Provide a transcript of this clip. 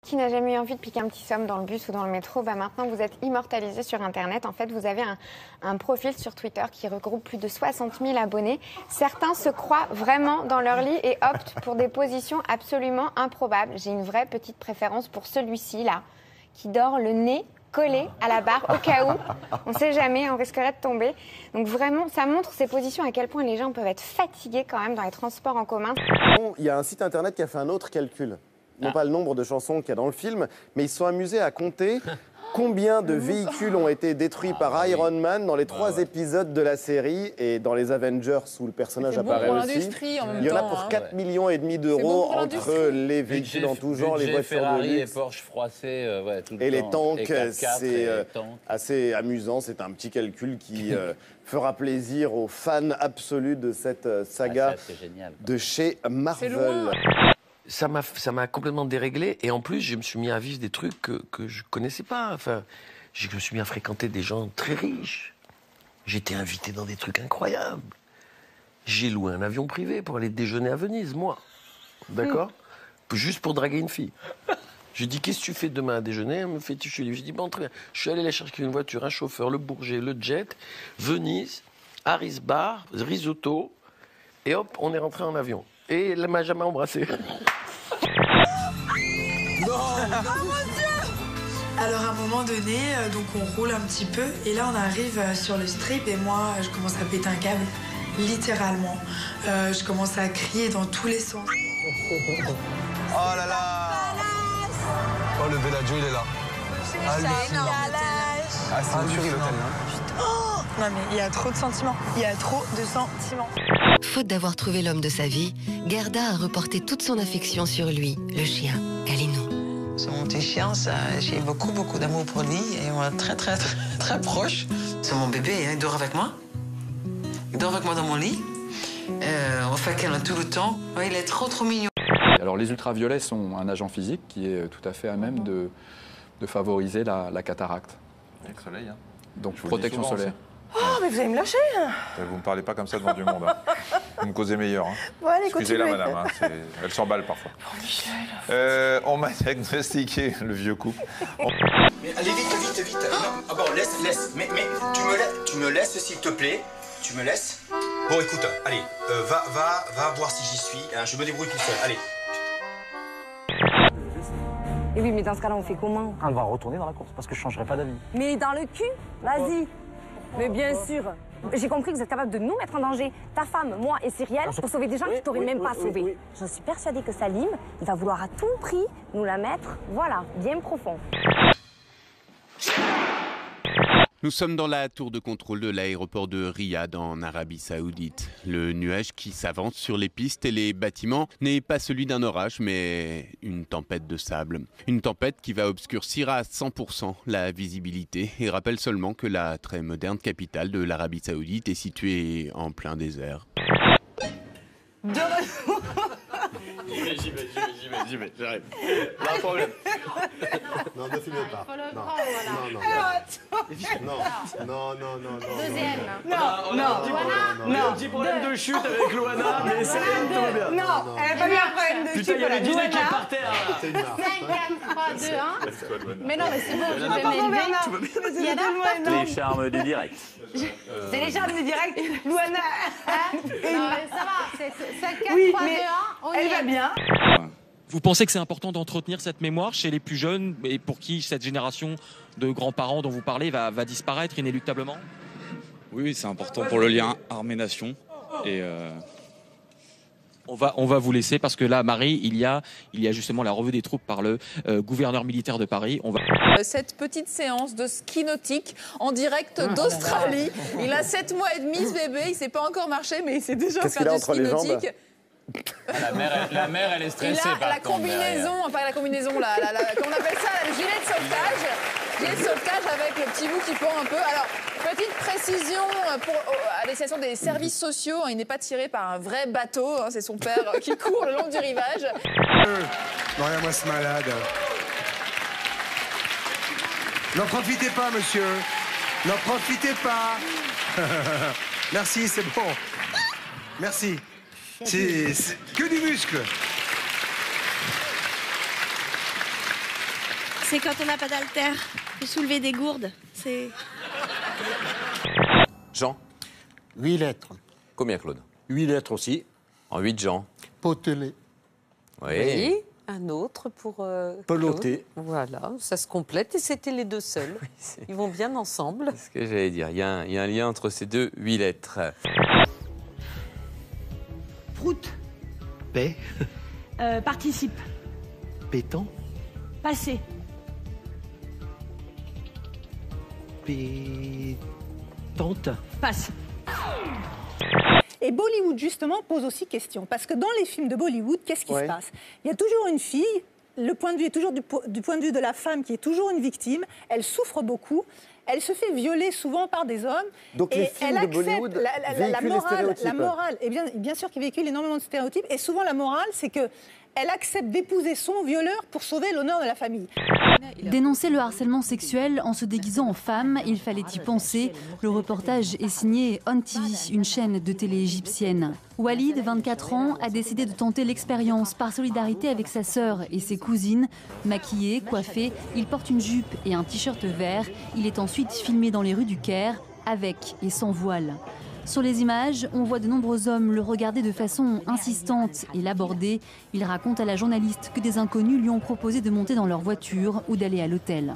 Qui n'a jamais eu envie de piquer un petit somme dans le bus ou dans le métro? Maintenant, vous êtes immortalisé sur Internet. En fait, vous avez un profil sur Twitter qui regroupe plus de 60 000 abonnés. Certains se croient vraiment dans leur lit et optent pour des positions absolument improbables. J'ai une vraie petite préférence pour celui-ci, là, qui dort le nez collé à la barre au cas où. On ne sait jamais, on risquerait de tomber. Donc vraiment, ça montre ces positions, à quel point les gens peuvent être fatigués quand même dans les transports en commun. Il y a un site internet qui a fait un autre calcul. Non pas le nombre de chansons qu'il y a dans le film, mais ils se sont amusés à compter combien de véhicules ont été détruits par Iron Man dans les 3 épisodes de la série et dans les Avengers où le personnage apparaît aussi. Il y en a pour 4,5 millions d'euros entre les véhicules en tout genre, les voitures de luxe. Et Porsche froissés, tout le temps. Et les tanks, c'est tanks. assez amusant. C'est un petit calcul qui fera plaisir aux fans absolus de cette saga de chez Marvel. Ça m'a complètement déréglé et en plus je me suis mis à vivre des trucs que je connaissais pas. Enfin, je me suis mis à fréquenter des gens très riches. J'étais invité dans des trucs incroyables. J'ai loué un avion privé pour aller déjeuner à Venise, moi. D'accord? Juste pour draguer une fille. Je lui dis, qu'est-ce que tu fais demain à déjeuner? Elle me fait, tu suis. Je dis, bon, très bien. Je suis allé la chercher une voiture, un chauffeur, le Bourget, le jet, Venise, Harris Bar, risotto, et hop, on est rentré en avion. Et elle m'a jamais embrassé. Alors à un moment donné, donc on roule un petit peu et là on arrive sur le strip et moi je commence à péter un câble, littéralement. Je commence à crier dans tous les sens. Oh là là! Oh le Bellagio il est là. Ah c'est une tuerie l'hôtel là. Oh non mais il y a trop de sentiments, il y a trop de sentiments. Faute d'avoir trouvé l'homme de sa vie, Gerda a reporté toute son affection sur lui, le chien, Kalino. C'est mon petit chien, j'ai beaucoup d'amour pour lui et on est très proches. C'est mon bébé, hein, il dort avec moi. Il dort avec moi dans mon lit. On fait câlin tout le temps. Ouais, il est trop mignon. Alors les ultraviolets sont un agent physique qui est tout à fait à même de favoriser la cataracte. Avec le soleil, hein. Donc protection solaire. Oh, mais vous allez me lâcher. Vous me parlez pas comme ça devant du monde. Hein. Vous me causez meilleur. Hein. Bon, allez, excusez-la, continuez. madame. Hein, elle s'emballe parfois. On m'a diagnostiqué le vieux couple. Mais allez vite. Non, ah bon, laisse. Mais tu me laisses, s'il te plaît. Tu me laisses. Bon, écoute, allez, va voir si j'y suis. Hein, je me débrouille tout seul. Allez. Et oui, mais dans ce cas-là, on fait comment? On va retourner dans la course, parce que je changerai pas d'avis. Mais dans le cul? Vas-y. Mais bien sûr. J'ai compris que vous êtes capable de nous mettre en danger, ta femme, moi et Cyrielle, pour sauver des gens qui t'auraient même pas sauvés. Je suis persuadée que Salim, il va vouloir à tout prix nous la mettre, voilà, bien profond. Nous sommes dans la tour de contrôle de l'aéroport de Riyad en Arabie Saoudite. Le nuage qui s'avance sur les pistes et les bâtiments n'est pas celui d'un orage, mais une tempête de sable. Une tempête qui va obscurcir à 100% la visibilité et rappelle seulement que la très moderne capitale de l'Arabie Saoudite est située en plein désert. De retour. J'y vais, j'arrive. Pas un problème. Non, ne filmez pas. Non. Deuxième. On a un petit problème de chute avec Loana, mais ça tout va bien. Non, elle n'a pas eu un problème de chute. Putain, il y a le dîner qui est par terre. 5, 4, 3, 2, 1. Mais non, mais c'est bon, je vais m'élever. Les charmes du direct. C'est les charmes du direct. Loana. Non, mais ça va, c'est 5, 4, Oui, 3, 2, 1. mais On elle y va est. bien. Vous pensez que c'est important d'entretenir cette mémoire chez les plus jeunes et pour qui cette génération de grands-parents dont vous parlez va disparaître inéluctablement? Oui, c'est important pour le lien armée-nation. Et on va vous laisser parce que là, Marie, il y a justement la revue des troupes par le gouverneur militaire de Paris. Cette petite séance de ski nautique en direct d'Australie. Il a 7 mois et demi, ce bébé. Il ne sait pas encore marcher, mais il sait déjà faire du ski nautique. La mère, elle est stressée. Il a la combinaison, enfin la combinaison, comment on appelle ça, le gilet de sauvetage. Gilet de sauvetage avec le petit bout qui pend un peu. Alors, petite précision à destination des services sociaux, il n'est pas tiré par un vrai bateau, c'est son père qui court le long du rivage. Non, regarde-moi ce malade. N'en profitez pas, monsieur. N'en profitez pas. Merci, c'est bon. Merci. C'est que du muscle. C'est quand on n'a pas d'haltère. Faut soulever des gourdes. C'est... Jean. 8 lettres. Combien, Claude? 8 lettres aussi. En 8, Jean. Potelé. Oui. Un autre pour Peloté. Claude. Voilà, ça se complète et c'était les deux seuls. Ils vont bien ensemble. C'est ce que j'allais dire. Il y a un lien entre ces deux 8 lettres. Prout. Paix. Participe. Pétant. Passé. Pétante. Passe. Et Bollywood, justement, pose aussi question. Parce que dans les films de Bollywood, qu'est-ce qui se passe? Il y a toujours une fille, le point de vue est toujours du point de vue de la femme qui est toujours une victime. Elle souffre beaucoup. Elle se fait violer souvent par des hommes. Donc et les films elle de accepte Bollywood véhiculent les stéréotypes. la morale, et bien sûr qu'ils véhiculent énormément de stéréotypes. Et souvent la morale, c'est que elle accepte d'épouser son violeur pour sauver l'honneur de la famille. Dénoncer le harcèlement sexuel en se déguisant en femme, il fallait y penser. Le reportage est signé On TV, une chaîne de télé égyptienne. Walid, 24 ans, a décidé de tenter l'expérience par solidarité avec sa sœur et ses cousines. Maquillé, coiffé, il porte une jupe et un t-shirt vert. Il est ensuite filmé dans les rues du Caire, avec et sans voile. Sur les images, on voit de nombreux hommes le regarder de façon insistante et l'aborder. Il raconte à la journaliste que des inconnus lui ont proposé de monter dans leur voiture ou d'aller à l'hôtel.